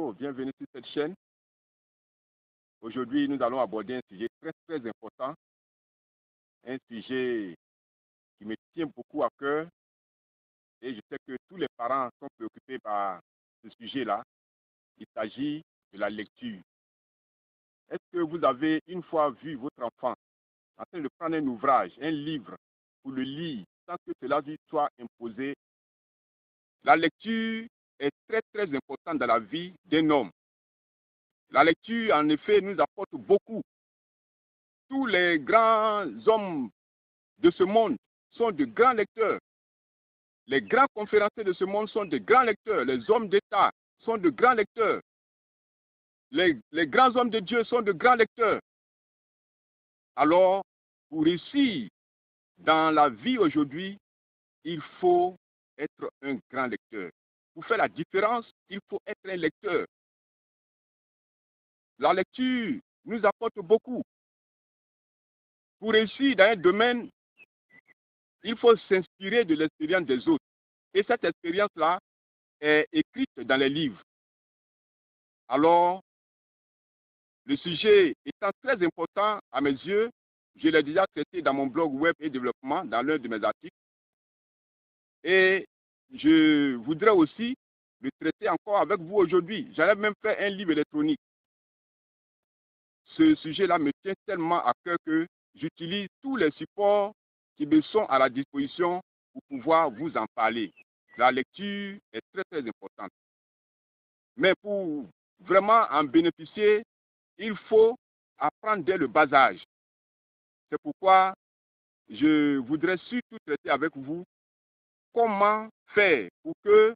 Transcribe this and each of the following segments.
bonjour, bienvenue sur cette chaîne. Aujourd'hui, nous allons aborder un sujet très très important, un sujet qui me tient beaucoup à cœur et je sais que tous les parents sont préoccupés par ce sujet-là. Il s'agit de la lecture. Est-ce que vous avez une fois vu votre enfant en train de prendre un ouvrage, un livre, pour le lire sans que cela lui soit imposé? La lecture est très très importante dans la vie d'un homme. La lecture, en effet, nous apporte beaucoup. Tous les grands hommes de ce monde sont de grands lecteurs. Les grands conférenciers de ce monde sont de grands lecteurs. Les hommes d'État sont de grands lecteurs. Les grands hommes de Dieu sont de grands lecteurs. Alors, pour réussir dans la vie aujourd'hui, il faut être un grand lecteur. Pour faire la différence, il faut être un lecteur. La lecture nous apporte beaucoup. Pour réussir dans un domaine, il faut s'inspirer de l'expérience des autres. Et cette expérience-là est écrite dans les livres. Alors, le sujet étant très important à mes yeux, je l'ai déjà traité dans mon blog web et développement, dans l'un de mes articles. Et je voudrais aussi le traiter encore avec vous aujourd'hui. J'allais même faire un livre électronique. Ce sujet-là me tient tellement à cœur que j'utilise tous les supports qui me sont à la disposition pour pouvoir vous en parler. La lecture est très très importante. Mais pour vraiment en bénéficier, il faut apprendre dès le bas âge. C'est pourquoi je voudrais surtout traiter avec vous comment faire pour que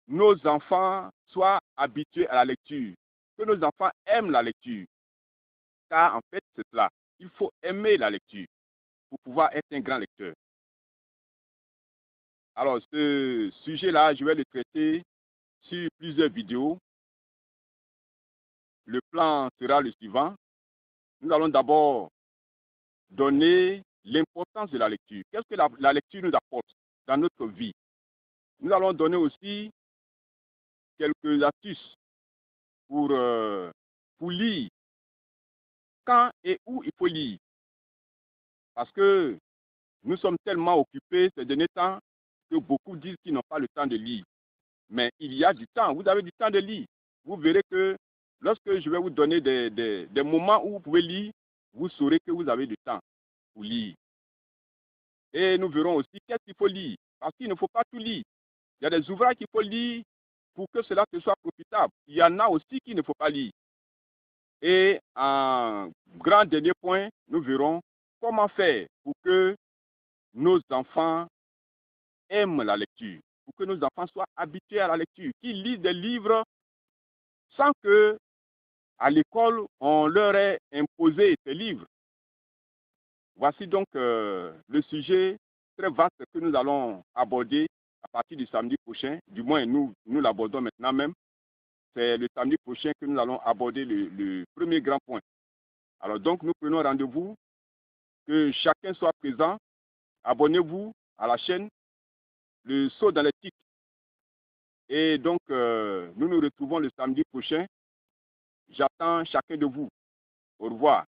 nos enfants soient habitués à la lecture, que nos enfants aiment la lecture. Car en fait, c'est cela. Il faut aimer la lecture pour pouvoir être un grand lecteur. Alors, ce sujet-là, je vais le traiter sur plusieurs vidéos. Le plan sera le suivant. Nous allons d'abord donner l'importance de la lecture. Qu'est-ce que la lecture nous apporte dans notre vie? Nous allons donner aussi quelques astuces pour lire. Quand et où il faut lire. Parce que nous sommes tellement occupés ces derniers temps que beaucoup disent qu'ils n'ont pas le temps de lire. Mais il y a du temps. Vous avez du temps de lire. Vous verrez que lorsque je vais vous donner des moments où vous pouvez lire, vous saurez que vous avez du temps pour lire. Et nous verrons aussi qu'est-ce qu'il faut lire. Parce qu'il ne faut pas tout lire. Il y a des ouvrages qu'il faut lire pour que cela te soit profitable. Il y en a aussi qu'il ne faut pas lire. Et en grand dernier point, nous verrons comment faire pour que nos enfants aiment la lecture, pour que nos enfants soient habitués à la lecture, qu'ils lisent des livres sans que, à l'école, on leur ait imposé ces livres. Voici donc le sujet très vaste que nous allons aborder à partir du samedi prochain. Du moins, nous l'abordons maintenant même. C'est le samedi prochain que nous allons aborder le premier grand point. Alors donc, nous prenons rendez-vous, que chacun soit présent. Abonnez-vous à la chaîne, le saut dans les titres. Et donc, nous nous retrouvons le samedi prochain. J'attends chacun de vous. Au revoir.